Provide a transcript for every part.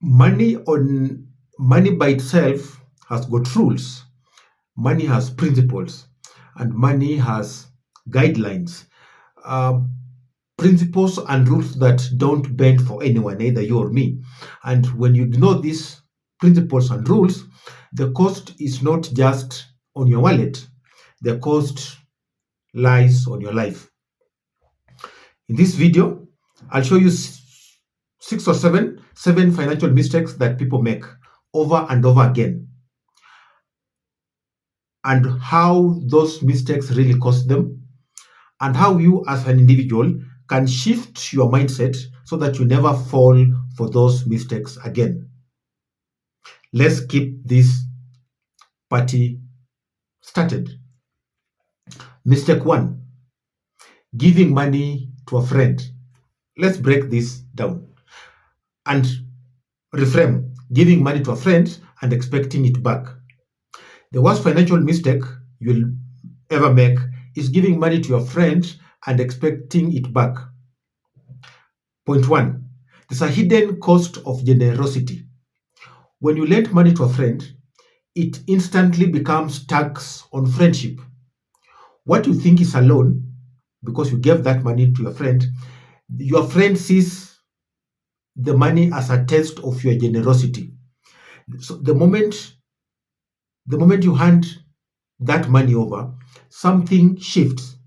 Money by itself has got rules. Money has principles, and money has guidelines. Uh, Principles and rules that don't bend for anyone, either you or me. And when you ignore these principles and rules, the cost is not just on your wallet, the cost lies on your life. In this video, I'll show you six or seven financial mistakes that people make over and over again, and how those mistakes really cost them, and how you as an individual can shift your mindset so that you never fall for those mistakes again. Let's keep this party started. Mistake one: giving money to a friend. Let's break this down and reframe giving money to a friend and expecting it back. The worst financial mistake you'll ever make is giving money to your friend and expecting it back. Point one: there's a hidden cost of generosity. When you lend money to a friend, it instantly becomes tax on friendship. What you think is a loan, because you gave that money to your friend sees the money as a test of your generosity. So the moment you hand that money over, something shifts.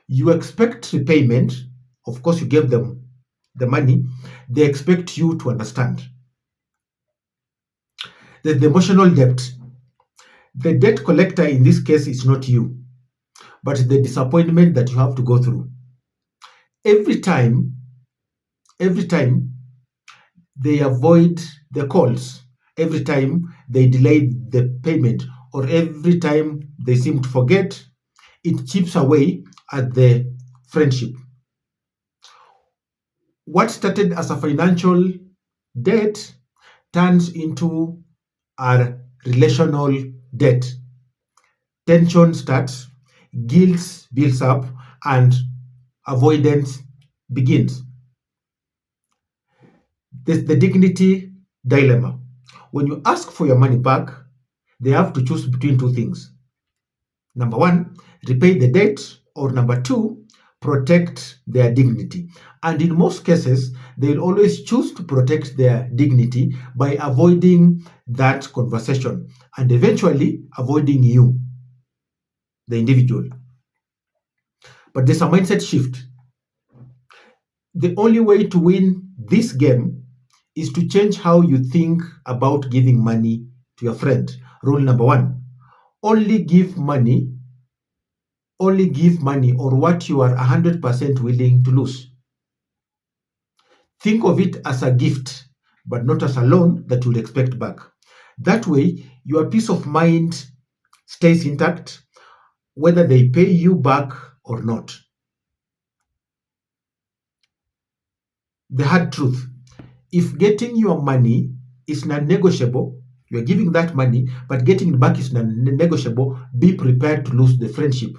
You expect repayment. Of course, you gave them the money. They expect you to understand. There's the emotional debt. The debt collector in this case is not you, but the disappointment that you have to go through. Every time, every time they avoid the calls, every time they delay the payment, or every time they seem to forget, it chips away at the friendship. What started as a financial debt turns into a relational debt. Tension starts, guilt builds up, and avoidance begins. There's the dignity dilemma. When you ask for your money back, they have to choose between two things. Number one, repay the debt, or number two, protect their dignity. And in most cases, they'll always choose to protect their dignity by avoiding that conversation and eventually avoiding you, the individual. But there's a mindset shift. The only way to win this game is to change how you think about giving money to your friend. Rule number one: only give money, only give money or what you are 100% willing to lose. Think of it as a gift, but not as a loan that you'll expect back. That way, your peace of mind stays intact, whether they pay you back or not. The hard truth: if getting your money is non-negotiable, you're giving that money, but getting it back is non-negotiable, be prepared to lose the friendship.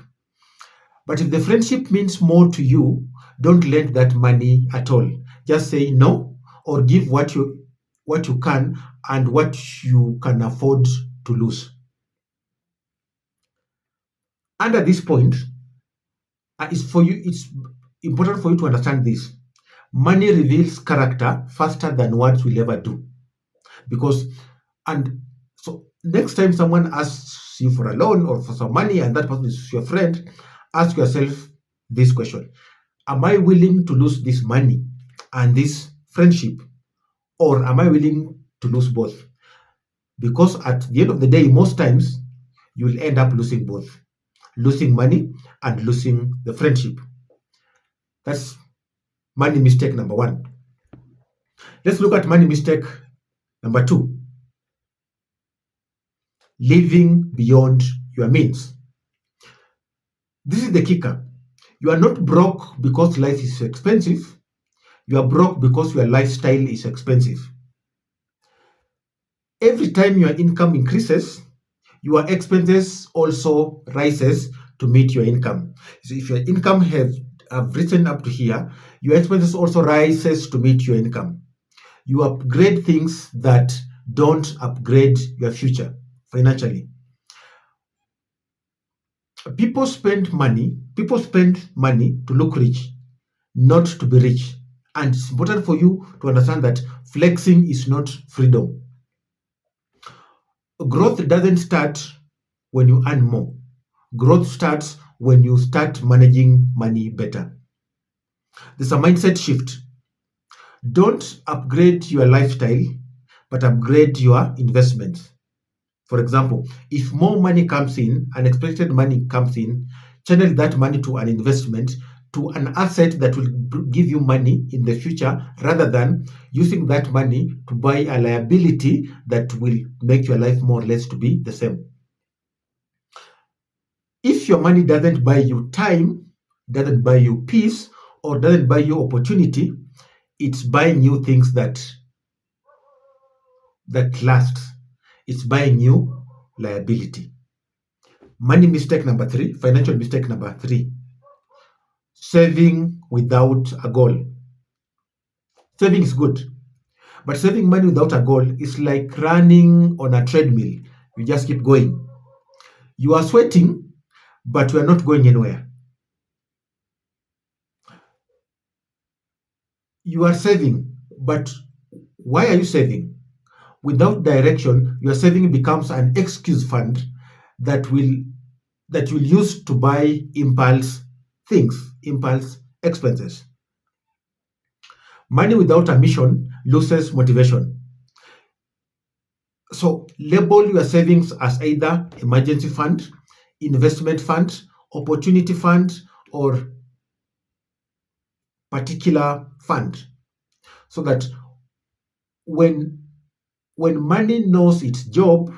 But if the friendship means more to you, don't lend that money at all. Just say no, or give what you can and what you can afford to lose. Under this point, it's important for you to understand this. Money reveals character faster than words will ever do. Because and so next time someone asks you for a loan or for some money and that person is your friend, ask yourself this question: am I willing to lose this money and this friendship, or am I willing to lose both? Because at the end of the day, most times you will end up losing both: losing money and losing the friendship. That's money mistake number one. Let's look at money mistake number two: living beyond your means. This is the kicker. You are not broke because life is expensive. You are broke because your lifestyle is expensive. Every time your income increases, your expenses also rises to meet your income. So if your income have risen up to here, your expenses also rises to meet your income. You upgrade things that don't upgrade your future financially. People spend money to look rich, not to be rich. And it's important for you to understand that flexing is not freedom. Growth doesn't start when you earn more. Growth starts when you start managing money better. There's a mindset shift. Don't upgrade your lifestyle, but upgrade your investments. For example, if more money comes in, unexpected money comes in, channel that money to an investment, to an asset that will give you money in the future rather than using that money to buy a liability that will make your life more or less to be the same. If your money doesn't buy you time, doesn't buy you peace, or doesn't buy you opportunity, it's buying you things that lasts. It's buying you liability. Money mistake number three, financial mistake number three, saving without a goal. Saving is good, but saving money without a goal is like running on a treadmill. You just keep going. You are sweating, but you are not going anywhere. You are saving, but why are you saving? Without direction, your saving becomes an excuse fund that will that you'll use to buy impulse things, impulse expenses. Money without a mission loses motivation. So label your savings as either emergency fund, investment fund, opportunity fund, or particular fund. So that when when money knows its job,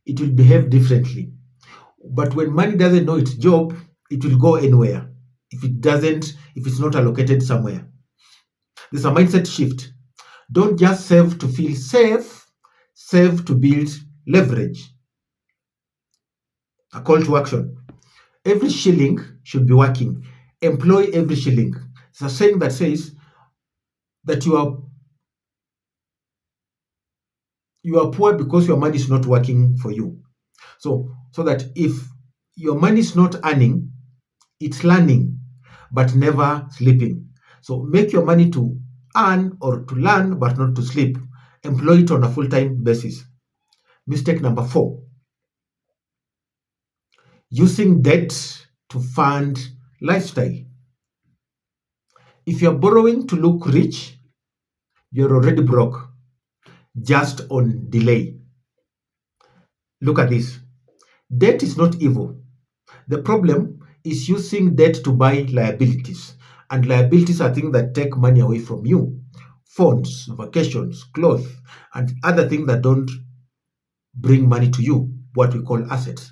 it will behave differently. But when money doesn't know its job, it will go anywhere. If it's not allocated somewhere. There's a mindset shift. Don't just save to feel safe, save to build leverage. A call to action. Every shilling should be working. Employ every shilling. It's a saying that says that you are poor because your money is not working for you. So that if your money is not earning, it's learning, but never sleeping. So make your money to earn or to learn, but not to sleep. Employ it on a full-time basis. Mistake number four, using debt to fund lifestyle. If you're borrowing to look rich, you're already broke, just on delay. Look at this. Debt is not evil. The problem is using debt to buy liabilities. And liabilities are things that take money away from you. Phones, vacations, clothes, and other things that don't bring money to you, what we call assets.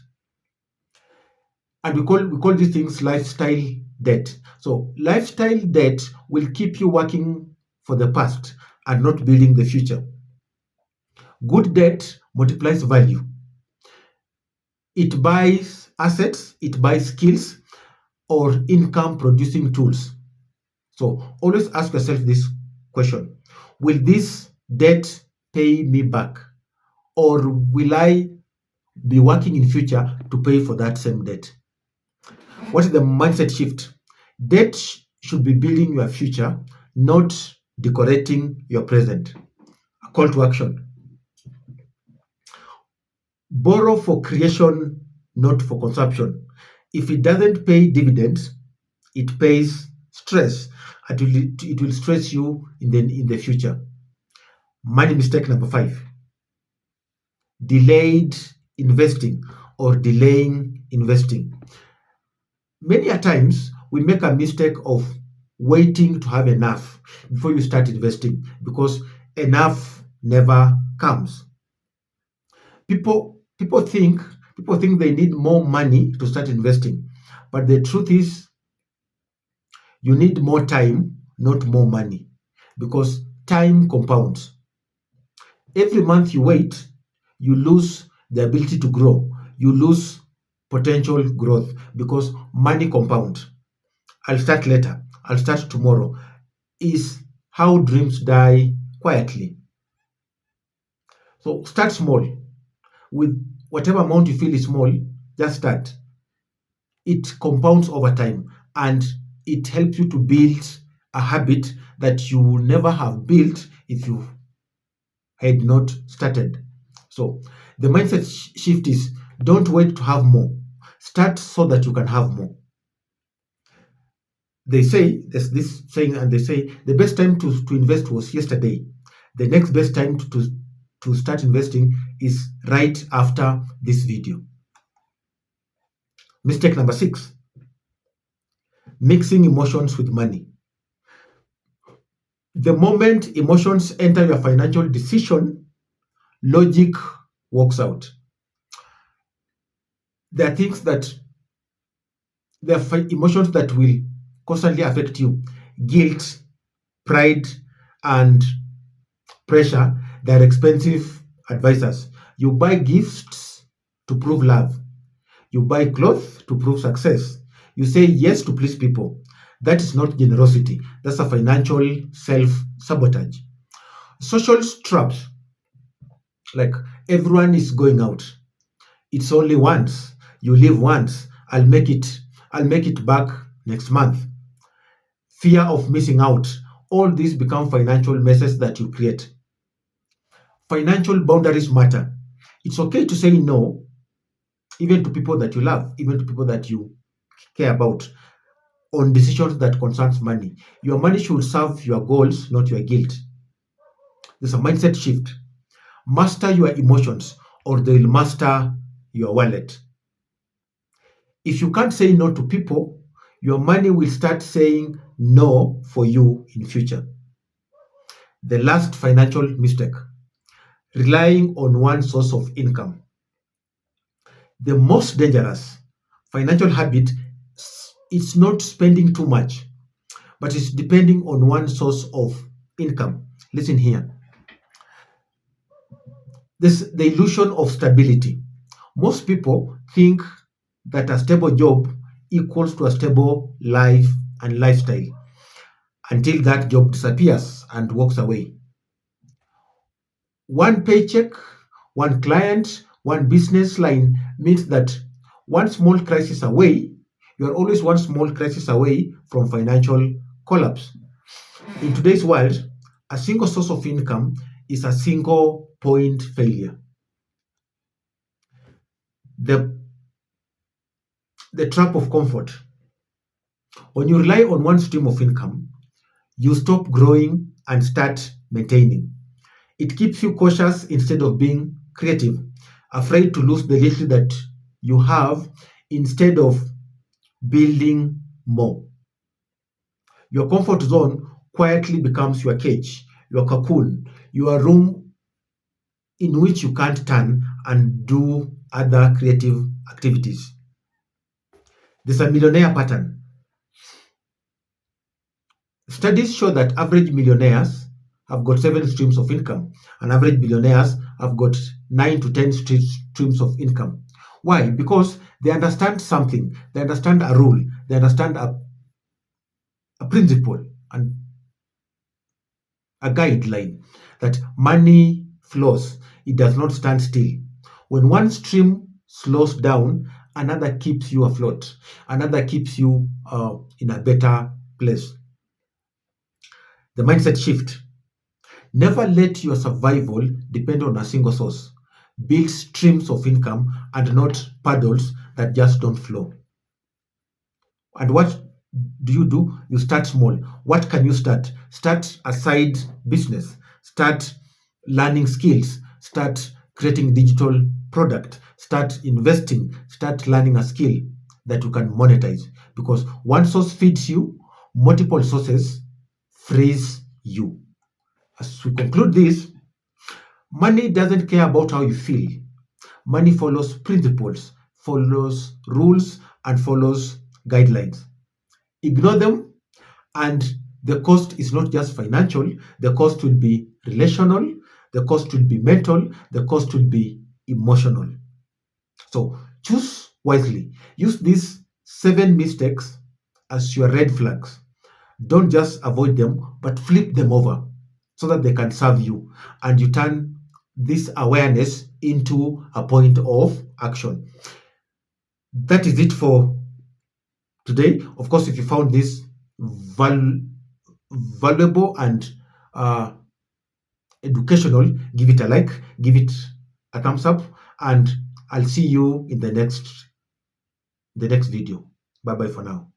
And we call these things lifestyle debt. So lifestyle debt will keep you working for the past and not building the future. Good debt multiplies value. It buys assets, it buys skills or income producing tools. So always ask yourself this question. Will this debt pay me back? Or will I be working in future to pay for that same debt? What is the mindset shift? Debt should be building your future, not decorating your present. A call to action. Borrow for creation, not for consumption. If it doesn't pay dividends, it pays stress. It will stress you in the future. Money mistake number five, delayed investing or delaying investing. Many a times we make a mistake of waiting to have enough before you start investing because enough never comes. People think they need more money to start investing, but the truth is you need more time, not more money, because time compounds. Every month you wait, you lose the ability to grow. You lose potential growth because money compounds. I'll start later. I'll start tomorrow. Is how dreams die quietly. So start small with whatever amount you feel is small, just start. It compounds over time and it helps you to build a habit that you would never have built if you had not started. So the mindset shift is don't wait to have more. Start so that you can have more. They say there's this saying, and they say the best time to invest was yesterday. The next best time to start investing is right after this video. Mistake number 6, mixing emotions with money. The moment emotions enter your financial decision, logic works out. There are things that there are emotions that will constantly affect you: guilt, pride, and pressure. They're expensive advisors. You buy gifts to prove love, you buy clothes to prove success, you say yes to please people. That is not generosity, that's a financial self sabotage. Social traps, like everyone is going out, it's only once, you live once, I'll make it back next month. Fear of missing out, all these become financial messes that you create. Financial boundaries matter. It's okay to say no, even to people that you love, even to people that you care about, on decisions that concerns money. Your money should serve your goals, not your guilt. There's a mindset shift. Master your emotions or they'll master your wallet. If you can't say no to people, your money will start saying no for you in future. The last financial mistake, relying on one source of income. The most dangerous financial habit is not spending too much, but it's depending on one source of income. Listen here. This the illusion of stability. Most people think that a stable job equals to a stable life and lifestyle until that job disappears and walks away. One paycheck, one client, one business line means that one small crisis away, you are always one small crisis away from financial collapse. In today's world, a single source of income is a single point failure. The, the trap of comfort. When you rely on one stream of income, you stop growing and start maintaining. It keeps you cautious instead of being creative, afraid to lose the little that you have instead of building more. Your comfort zone quietly becomes your cage, your cocoon, your room in which you can't turn and do other creative activities. There's a millionaire pattern. Studies show that average millionaires have got 7 streams of income, and average billionaires have got 9 to 10 streams of income. Why? Because they understand something, they understand a rule, they understand a principle and a guideline that money flows, it does not stand still. When one stream slows down, another keeps you afloat, another keeps you in a better place. The mindset shift. Never let your survival depend on a single source. Build streams of income and not paddles that just don't flow. And what do? You start small. What can you start? Start a side business. Start learning skills. Start creating digital product. Start investing. Start learning a skill that you can monetize. Because one source feeds you, multiple sources frees you. As we conclude this, money doesn't care about how you feel. Money follows principles, follows rules, and follows guidelines. Ignore them, and the cost is not just financial, the cost will be relational, the cost will be mental, the cost will be emotional. So choose wisely. Use these 7 mistakes as your red flags. Don't just avoid them, but flip them over so that they can serve you, and you turn this awareness into a point of action. That is it for today. Of course, if you found this val- valuable and uh, educational, give it a like, give it a thumbs up, and I'll see you in the next video. Bye bye for now.